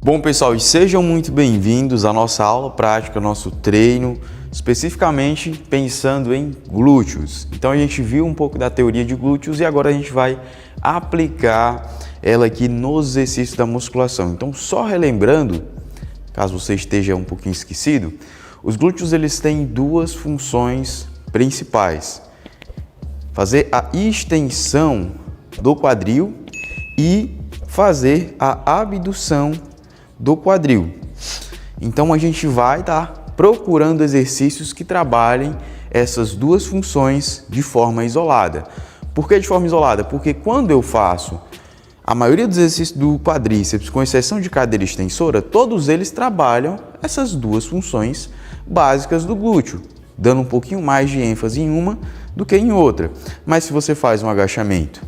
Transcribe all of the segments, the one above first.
Bom, pessoal, e sejam muito bem-vindos à nossa aula prática, nosso treino, especificamente pensando em glúteos. Então a gente viu um pouco da teoria de glúteos e agora a gente vai aplicar ela aqui nos exercícios da musculação. Então, só relembrando, caso você esteja um pouquinho esquecido, os glúteos eles têm duas funções principais: fazer a extensão do quadril e fazer a abdução do quadril. Então a gente vai estar procurando exercícios que trabalhem essas duas funções de forma isolada. Por que de forma isolada? Porque quando eu faço a maioria dos exercícios do quadríceps, com exceção de cadeira extensora, todos eles trabalham essas duas funções básicas do glúteo, dando um pouquinho mais de ênfase em uma do que em outra. Mas se você faz um agachamento,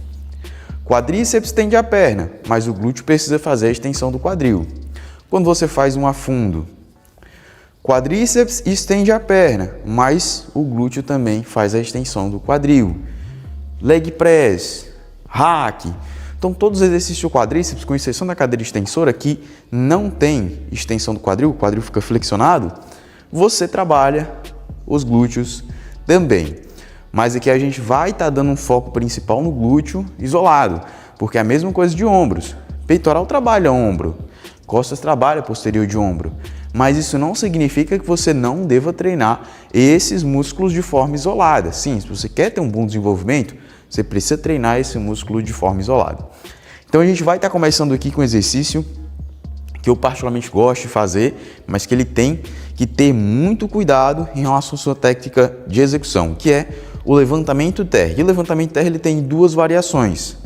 quadríceps tende a perna, mas o glúteo precisa fazer a extensão do quadril. Quando você faz um afundo, quadríceps estende a perna, mas o glúteo também faz a extensão do quadril. Leg press, hack. Então, todos os exercícios do quadríceps, com exceção da cadeira extensora, que não tem extensão do quadril, o quadril fica flexionado, você trabalha os glúteos também. Mas aqui a gente vai estar dando um foco principal no glúteo isolado, porque é a mesma coisa de ombros. Peitoral trabalha ombro, costas trabalha posterior de ombro, mas isso não significa que você não deva treinar esses músculos de forma isolada. Sim, se você quer ter um bom desenvolvimento, você precisa treinar esse músculo de forma isolada. Então a gente vai estar começando aqui com um exercício que eu particularmente gosto de fazer, mas que ele tem que ter muito cuidado em relação à sua técnica de execução, que é o levantamento terra. E o levantamento terra ele tem duas variações.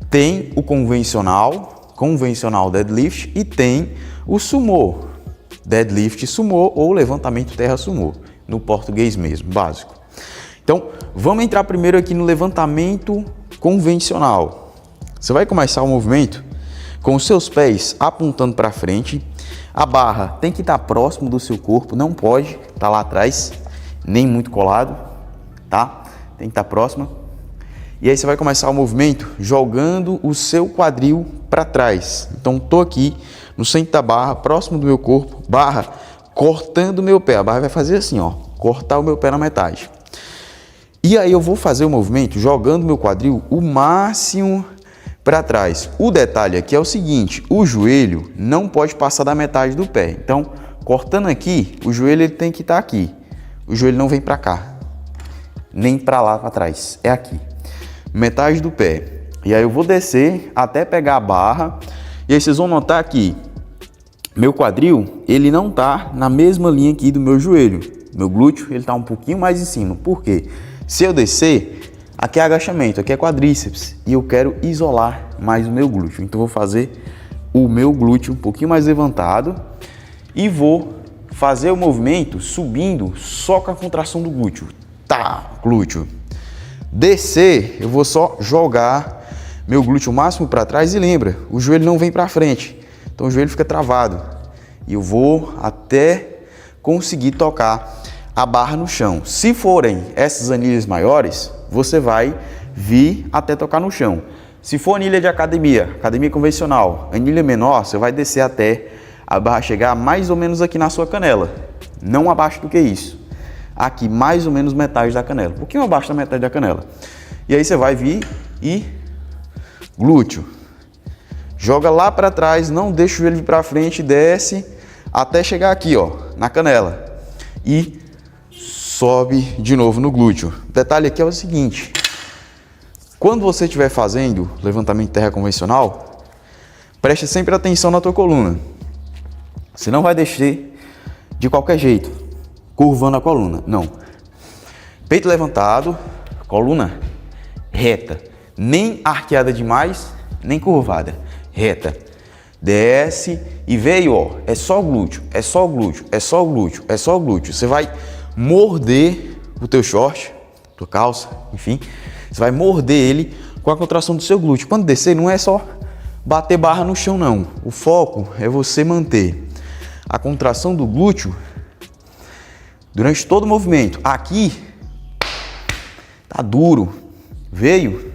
Tem o convencional deadlift, e tem o sumô, deadlift sumô ou levantamento terra sumô, no português mesmo, básico. Então, vamos entrar primeiro aqui no levantamento convencional. Você vai começar o movimento com os seus pés apontando para frente, a barra tem que estar próximo do seu corpo, não pode estar lá atrás, nem muito colado, tá? Tem que estar próxima. E aí você vai começar o movimento jogando o seu quadril para trás. Então, estou aqui no centro da barra, próximo do meu corpo, barra cortando o meu pé. A barra vai fazer assim, ó, cortar o meu pé na metade. E aí eu vou fazer o movimento jogando meu quadril o máximo para trás. O detalhe aqui é o seguinte: o joelho não pode passar da metade do pé. Então, cortando aqui, o joelho ele tem que estar aqui. O joelho não vem para cá, nem para lá para trás, é aqui. Metade do pé. E aí eu vou descer até pegar a barra. E aí vocês vão notar que meu quadril, ele não tá na mesma linha aqui do meu joelho. Meu glúteo, ele tá um pouquinho mais em cima. Por quê? Se eu descer, aqui é agachamento, aqui é quadríceps. E eu quero isolar mais o meu glúteo. Então eu vou fazer o meu glúteo um pouquinho mais levantado. E vou fazer o movimento subindo só com a contração do glúteo. Tá, glúteo. Descer, eu vou só jogar meu glúteo máximo para trás e lembra, o joelho não vem para frente, então o joelho fica travado e eu vou até conseguir tocar a barra no chão. Se forem essas anilhas maiores, você vai vir até tocar no chão. Se for anilha de academia convencional, anilha menor, você vai descer até a barra chegar mais ou menos aqui na sua canela, não abaixo do que isso. Aqui mais ou menos metade da canela, um pouquinho abaixo da metade da canela. E aí você vai vir e glúteo. Joga lá para trás, não deixa o joelho vir para frente, desce até chegar aqui, ó, na canela. E sobe de novo no glúteo. O detalhe aqui é o seguinte: quando você estiver fazendo levantamento terra convencional, preste sempre atenção na tua coluna. Você não vai descer de qualquer jeito, curvando a coluna, não. Peito levantado, coluna reta, nem arqueada demais, nem curvada, reta. Desce e veio, ó, é só glúteo, é só glúteo, é só glúteo, é só glúteo. Você vai morder o teu short, tua calça, enfim, você vai morder ele com a contração do seu glúteo. Quando descer, não é só bater barra no chão, não. O foco é você manter a contração do glúteo durante todo o movimento. Aqui tá duro, veio,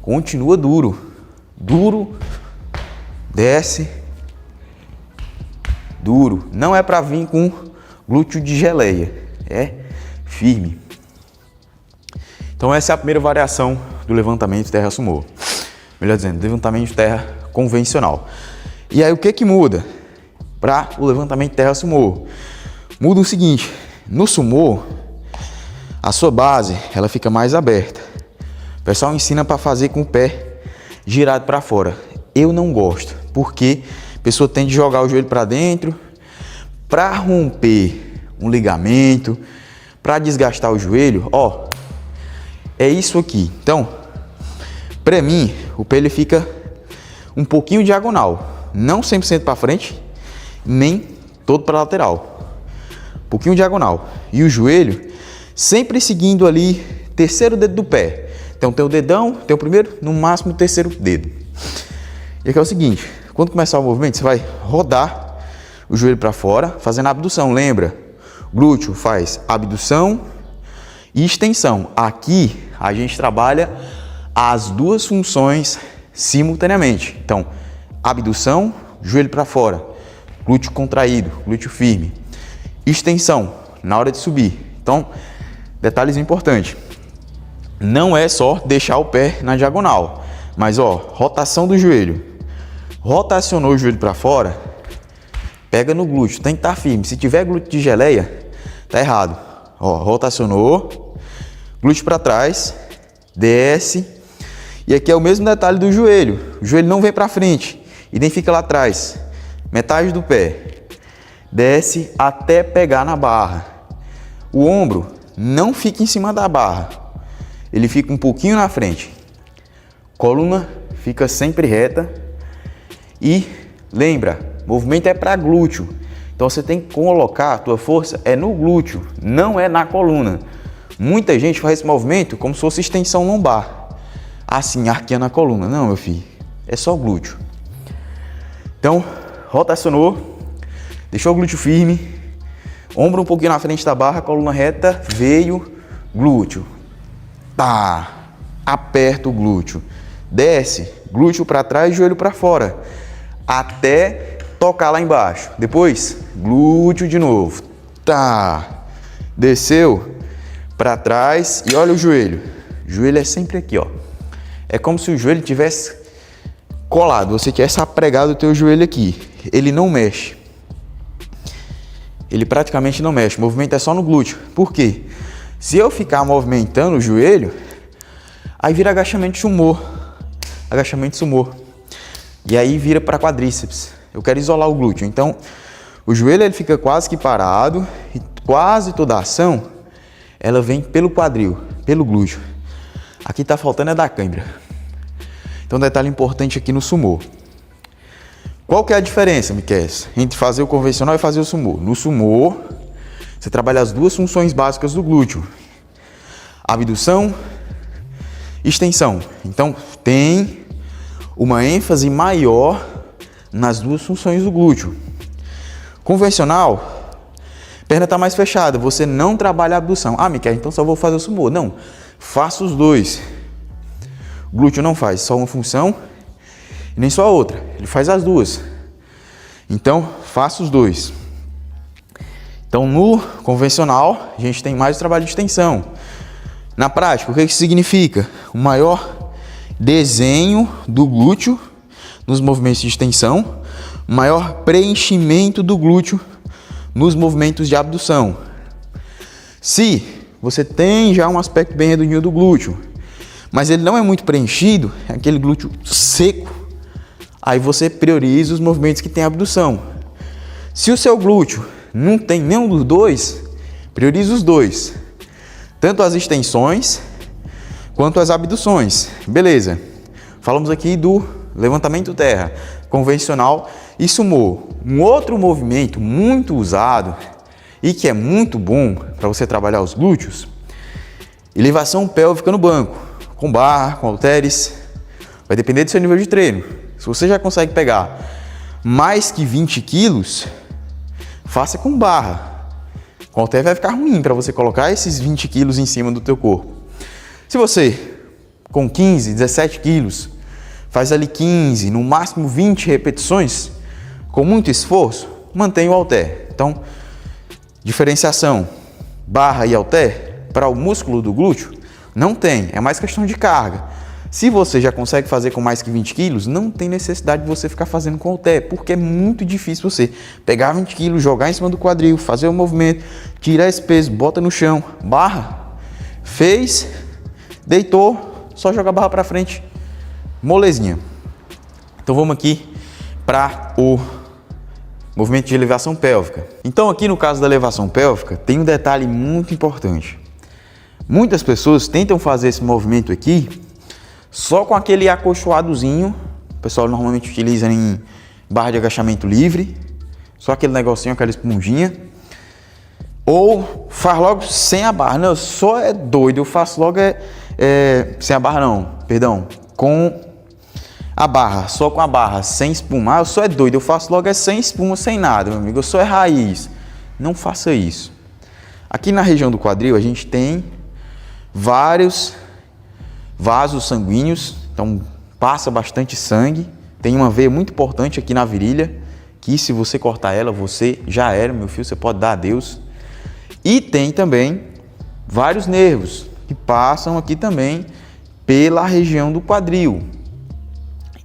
continua duro, desce, duro. Não é para vir com glúteo de geleia, é firme. Então essa é a primeira variação do levantamento terra sumô. Melhor dizendo, levantamento de terra convencional. E aí o que muda para o levantamento de terra sumô? Muda o seguinte, no sumô, a sua base ela fica mais aberta. O pessoal ensina para fazer com o pé girado para fora. Eu não gosto, porque a pessoa tende a jogar o joelho para dentro, para romper um ligamento, para desgastar o joelho, ó, é isso aqui. Então, para mim, o pé ele fica um pouquinho diagonal, não 100% para frente, nem todo para lateral. Um pouquinho diagonal. E o joelho sempre seguindo ali terceiro dedo do pé. Então tem o dedão, tem o primeiro, no máximo o terceiro dedo. E aqui é o seguinte, quando começar o movimento, você vai rodar o joelho para fora, fazendo abdução, lembra? Glúteo faz abdução e extensão. Aqui a gente trabalha as duas funções simultaneamente. Então, abdução, joelho para fora, glúteo contraído, glúteo firme. Extensão, na hora de subir. Então, detalhes importantes. Não é só deixar o pé na diagonal, mas ó, rotação do joelho. Rotacionou o joelho para fora, pega no glúteo, tem que estar firme. Se tiver glúteo de geleia, tá errado. Ó, rotacionou, glúteo para trás, desce. E aqui é o mesmo detalhe do joelho. O joelho não vem para frente e nem fica lá atrás. Metade do pé. Desce até pegar na barra. O ombro não fica em cima da barra. Ele fica um pouquinho na frente. Coluna fica sempre reta. E lembra, movimento é para glúteo. Então você tem que colocar a tua força é no glúteo, não é na coluna. Muita gente faz esse movimento como se fosse extensão lombar. Assim, arqueando a coluna. Não, meu filho, é só glúteo. Então, rotacionou, deixou o glúteo firme, ombro um pouquinho na frente da barra, coluna reta, veio, glúteo. Tá, aperta o glúteo, desce, glúteo para trás, joelho para fora, até tocar lá embaixo. Depois, glúteo de novo. Tá, desceu para trás e olha o joelho. O joelho é sempre aqui, ó. É como se o joelho tivesse colado, você tivesse apregado o teu joelho aqui. Ele não mexe. Ele praticamente não mexe. O movimento é só no glúteo. Por quê? Se eu ficar movimentando o joelho, aí vira agachamento sumô. Agachamento sumô. E aí vira para quadríceps. Eu quero isolar o glúteo. Então, o joelho ele fica quase que parado e quase toda a ação ela vem pelo quadril, pelo glúteo. Aqui tá faltando é da cãibra. Então, detalhe importante aqui no sumô. Qual que é a diferença, Miquel, entre fazer o convencional e fazer o sumô? No sumô, você trabalha as duas funções básicas do glúteo. Abdução, extensão. Então, tem uma ênfase maior nas duas funções do glúteo. Convencional, perna está mais fechada, você não trabalha a abdução. Ah, Miquel, então só vou fazer o sumô. Não, faça os dois. O glúteo não faz só uma função e nem só a outra, ele faz as duas. Então, faça os dois. Então, no convencional, a gente tem mais o trabalho de extensão. Na prática, o que isso significa? O maior desenho do glúteo nos movimentos de extensão, maior preenchimento do glúteo nos movimentos de abdução. Se você tem já um aspecto bem redondinho do glúteo, mas ele não é muito preenchido, é aquele glúteo seco, aí você prioriza os movimentos que tem abdução. Se o seu glúteo não tem nenhum dos dois, prioriza os dois. Tanto as extensões quanto as abduções. Beleza. Falamos aqui do levantamento terra, convencional e sumô. Um outro movimento muito usado e que é muito bom para você trabalhar os glúteos, elevação pélvica no banco. Com barra, com halteres, vai depender do seu nível de treino. Se você já consegue pegar mais que 20 quilos, faça com barra. Com halter vai ficar ruim para você colocar esses 20 quilos em cima do teu corpo. Se você, com 15, 17 quilos, faz ali 15, no máximo 20 repetições, com muito esforço, mantenho o halter. Então, diferenciação barra e halter para o músculo do glúteo não tem, é mais questão de carga. Se você já consegue fazer com mais que 20 quilos, não tem necessidade de você ficar fazendo com halter, porque é muito difícil você pegar 20 quilos, jogar em cima do quadril, fazer o movimento, tirar esse peso, bota no chão, barra, fez, deitou, só joga a barra para frente, molezinha. Então vamos aqui para o movimento de elevação pélvica. Então aqui no caso da elevação pélvica tem um detalhe muito importante. Muitas pessoas tentam fazer esse movimento aqui só com aquele acolchoadozinho. O pessoal normalmente utiliza em barra de agachamento livre, só aquele negocinho, aquela esponjinha. Ou faz logo sem a barra. Não, só é doido, eu faço logo sem a barra não, perdão, com a barra, só com a barra, sem espumar, eu só é doido, eu faço logo sem espuma, sem nada, meu amigo, eu só é raiz. Não faça isso. Aqui na região do quadril a gente tem vários vasos sanguíneos, então passa bastante sangue, tem uma veia muito importante aqui na virilha, que se você cortar ela, você já era, meu filho, você pode dar adeus. E tem também vários nervos que passam aqui também pela região do quadril.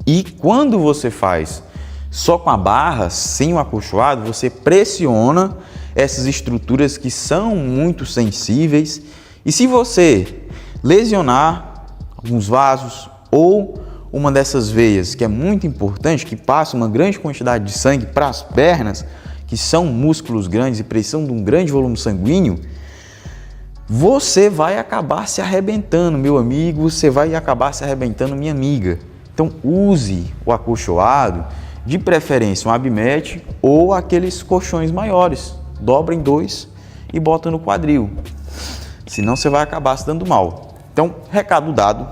E quando você faz só com a barra, sem o acolchoado, você pressiona essas estruturas que são muito sensíveis. E se você lesionar alguns vasos ou uma dessas veias, que é muito importante, que passa uma grande quantidade de sangue para as pernas, que são músculos grandes e precisam de um grande volume sanguíneo, você vai acabar se arrebentando, meu amigo, você vai acabar se arrebentando, minha amiga. Então use o acolchoado, de preferência um Abmet ou aqueles colchões maiores. Dobra em 2 e bota no quadril. Senão você vai acabar se dando mal. Então, recado dado.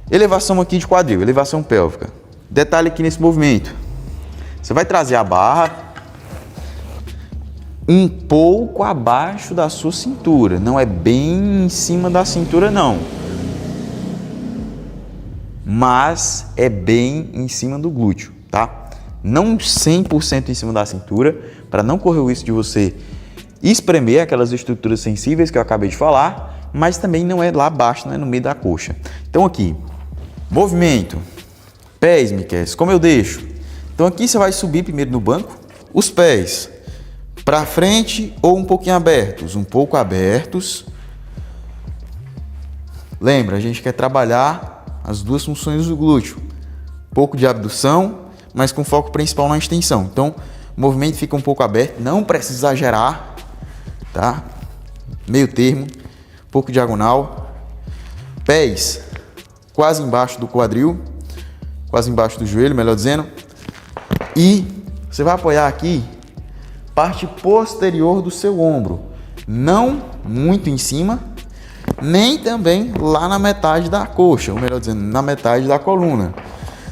Elevação aqui de quadril, elevação pélvica. Detalhe aqui nesse movimento. Você vai trazer a barra um pouco abaixo da sua cintura. Não é bem em cima da cintura, não. Mas é bem em cima do glúteo, tá? Não 100% em cima da cintura, para não correr o risco de você espremer aquelas estruturas sensíveis que eu acabei de falar, mas também não é lá abaixo, não é no meio da coxa. Então aqui, movimento, pés, Miquel, como eu deixo? Então aqui você vai subir primeiro no banco, os pés para frente ou um pouquinho abertos, um pouco abertos. Lembra, a gente quer trabalhar as duas funções do glúteo, pouco de abdução, mas com foco principal na extensão. Então, o movimento fica um pouco aberto, não precisa exagerar, tá? Meio termo, um pouco diagonal. Pés quase embaixo do quadril, quase embaixo do joelho, melhor dizendo. E você vai apoiar aqui, parte posterior do seu ombro, não muito em cima, nem também lá na metade da coxa, ou melhor dizendo, na metade da coluna.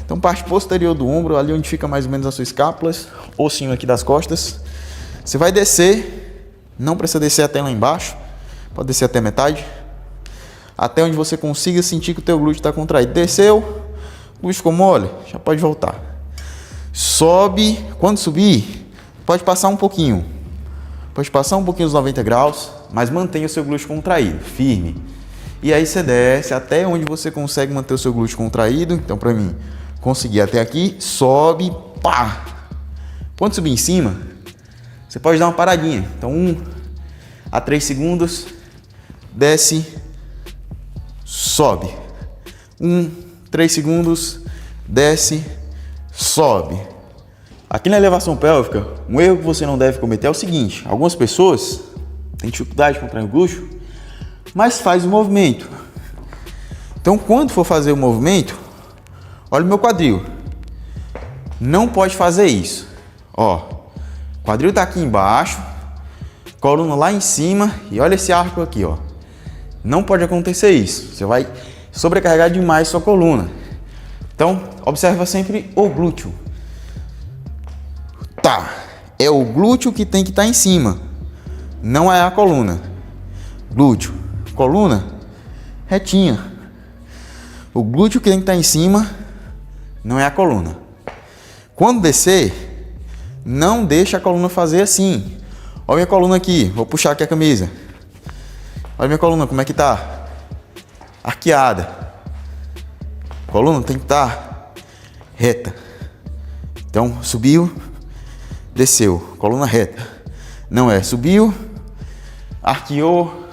Então, parte posterior do ombro, ali onde fica mais ou menos as suas escápulas, ossinho aqui das costas. Você vai descer, não precisa descer até lá embaixo, pode descer até metade, até onde você consiga sentir que o teu glúteo está contraído. Desceu, o glúteo ficou mole, já pode voltar. Sobe, quando subir, pode passar um pouquinho. Pode passar um pouquinho os 90 graus, mas mantenha o seu glúteo contraído, firme. E aí você desce até onde você consegue manter o seu glúteo contraído. Então, para mim, conseguir até aqui, sobe, pá! Quando subir em cima, você pode dar uma paradinha. Então, 1 a 3 segundos, desce, sobe. 3 segundos, desce, sobe. Aqui na elevação pélvica, um erro que você não deve cometer é o seguinte: algumas pessoas têm dificuldade de contrair o glúteo, mas faz o movimento. Então, quando for fazer o movimento, olha o meu quadril. Não pode fazer isso. Ó, o quadril está aqui embaixo, coluna lá em cima e olha esse arco aqui, ó. Não pode acontecer isso. Você vai sobrecarregar demais sua coluna. Então, observa sempre o glúteo. Tá, é o glúteo que tem que estar em cima, não é a coluna. Glúteo, coluna, retinha. O glúteo que tem que estar em cima, não é a coluna. Quando descer, não deixa a coluna fazer assim. Olha minha coluna aqui, vou puxar aqui a camisa. Olha minha coluna, como é que tá? Arqueada. A coluna tem que estar reta. Então, subiu, desceu, coluna reta. Não é, subiu, arqueou,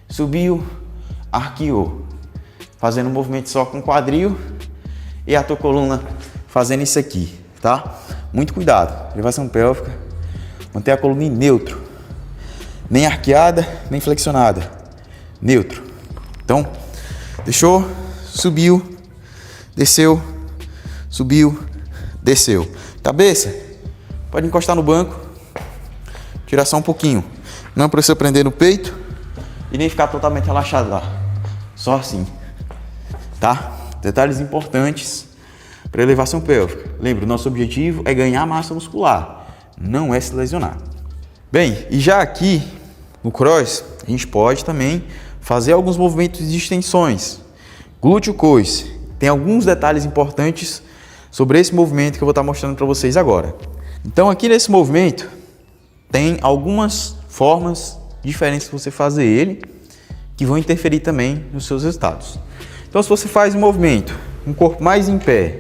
subiu, arqueou. Fazendo um movimento só com o quadril e a tua coluna fazendo isso aqui, tá? Muito cuidado, elevação pélvica, manter a coluna em neutro. Nem arqueada, nem flexionada. Neutro. Então, deixou, subiu, desceu, subiu, desceu. Cabeça, pode encostar no banco, tirar só um pouquinho. Não precisa prender no peito e nem ficar totalmente relaxado lá. Só assim, tá? Detalhes importantes para elevação pélvica. Lembra, o nosso objetivo é ganhar massa muscular, não é se lesionar. Bem, e já aqui no cross, a gente pode também fazer alguns movimentos de extensões. Glúteo coice. Tem alguns detalhes importantes sobre esse movimento que eu vou estar mostrando para vocês agora. Então aqui nesse movimento tem algumas formas diferentes de você fazer ele que vão interferir também nos seus resultados. Então se você faz um movimento, um corpo mais em pé,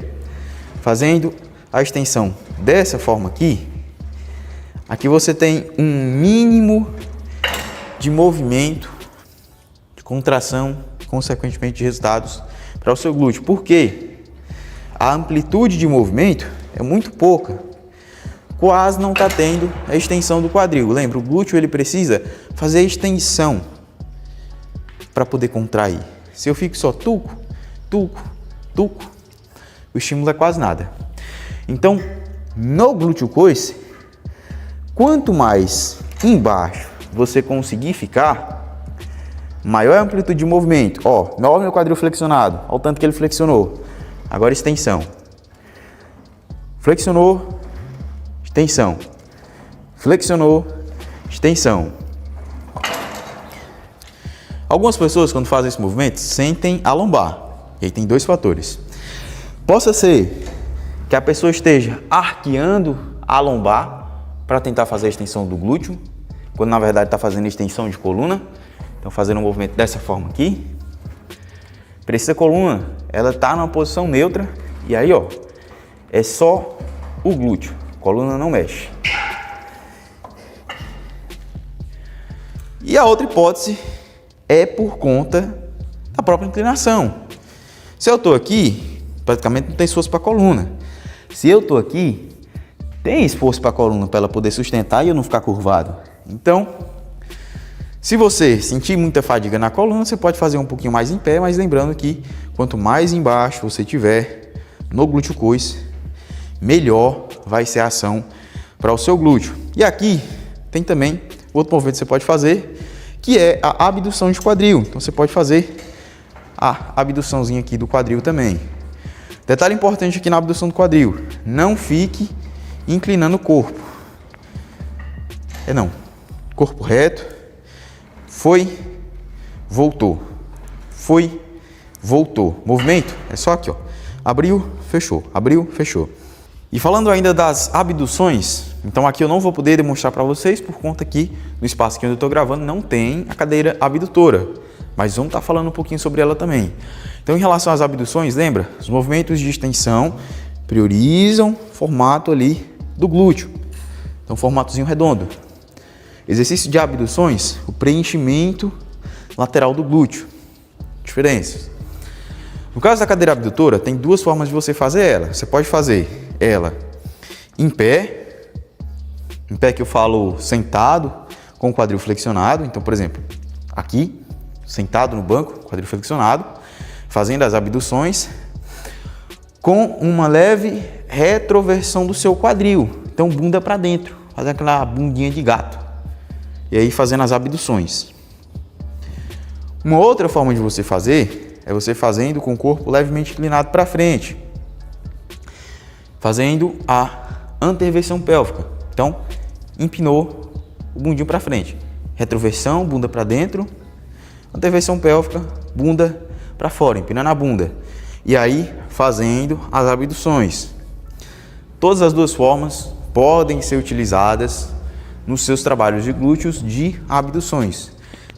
fazendo a extensão dessa forma aqui, aqui você tem um mínimo de movimento, de contração, consequentemente de resultados para o seu glúteo. Por quê? A amplitude de movimento é muito pouca. Quase não está tendo a extensão do quadril. Lembra, o glúteo ele precisa fazer a extensão para poder contrair. Se eu fico só tuco, tuco, tuco, o estímulo é quase nada. Então, no glúteo coice, quanto mais embaixo você conseguir ficar, maior a amplitude de movimento. Ó, olha meu quadril flexionado, olha o tanto que ele flexionou. Agora extensão. Flexionou, extensão. Flexionou, extensão. Algumas pessoas, quando fazem esse movimento, sentem a lombar. E aí tem dois fatores. Possa ser que a pessoa esteja arqueando a lombar para tentar fazer a extensão do glúteo, quando na verdade está fazendo a extensão de coluna. Então fazendo um movimento dessa forma aqui. Precisa coluna, ela está numa posição neutra e aí ó, é só o glúteo, a coluna não mexe. E a outra hipótese é por conta da própria inclinação. Se eu estou aqui, praticamente não tem esforço para a coluna. Se eu estou aqui, tem esforço para a coluna para ela poder sustentar e eu não ficar curvado. Então, se você sentir muita fadiga na coluna, você pode fazer um pouquinho mais em pé, mas lembrando que quanto mais embaixo você tiver no glúteo coice, melhor vai ser a ação para o seu glúteo. E aqui tem também outro movimento que você pode fazer, que é a abdução de quadril. Então você pode fazer a abduçãozinha aqui do quadril também. Detalhe importante aqui na abdução do quadril, não fique inclinando o corpo. Corpo reto, foi, voltou, foi, voltou. Movimento é só aqui, ó. Abriu, fechou, abriu, fechou. E falando ainda das abduções, então aqui eu não vou poder demonstrar para vocês por conta que no espaço que eu estou gravando não tem a cadeira abdutora, mas vamos estar falando um pouquinho sobre ela também. Então em relação às abduções, lembra? Os movimentos de extensão priorizam o formato ali do glúteo, então formatozinho redondo. Exercício de abduções, o preenchimento lateral do glúteo. Diferenças. No caso da cadeira abdutora, tem duas formas de você fazer ela. Você pode fazer ela em pé que eu falo sentado, com o quadril flexionado. Então, por exemplo, aqui, sentado no banco, quadril flexionado, fazendo as abduções com uma leve retroversão do seu quadril. Então, bunda para dentro, fazer aquela bundinha de gato. E aí fazendo as abduções. Uma outra forma de você fazer é você fazendo com o corpo levemente inclinado para frente, fazendo a anteversão pélvica. Então, empinou o bundinho para frente. Retroversão, bunda para dentro. Anteversão pélvica, bunda para fora, empinando a bunda. E aí, fazendo as abduções. Todas as duas formas podem ser utilizadas nos seus trabalhos de glúteos de abduções.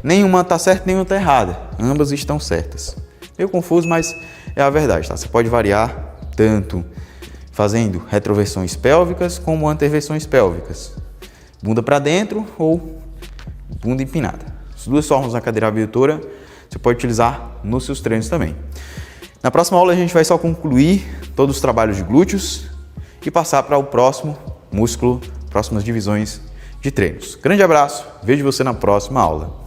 Nenhuma está certa, nenhuma está errada. Ambas estão certas. Meio confuso, mas é a verdade, tá? Você pode variar tanto fazendo retroversões pélvicas como anteversões pélvicas. Bunda para dentro ou bunda empinada. As duas formas na cadeira abdutora você pode utilizar nos seus treinos também. Na próxima aula a gente vai só concluir todos os trabalhos de glúteos e passar para o próximo músculo, próximas divisões de treinos. Grande abraço, vejo você na próxima aula.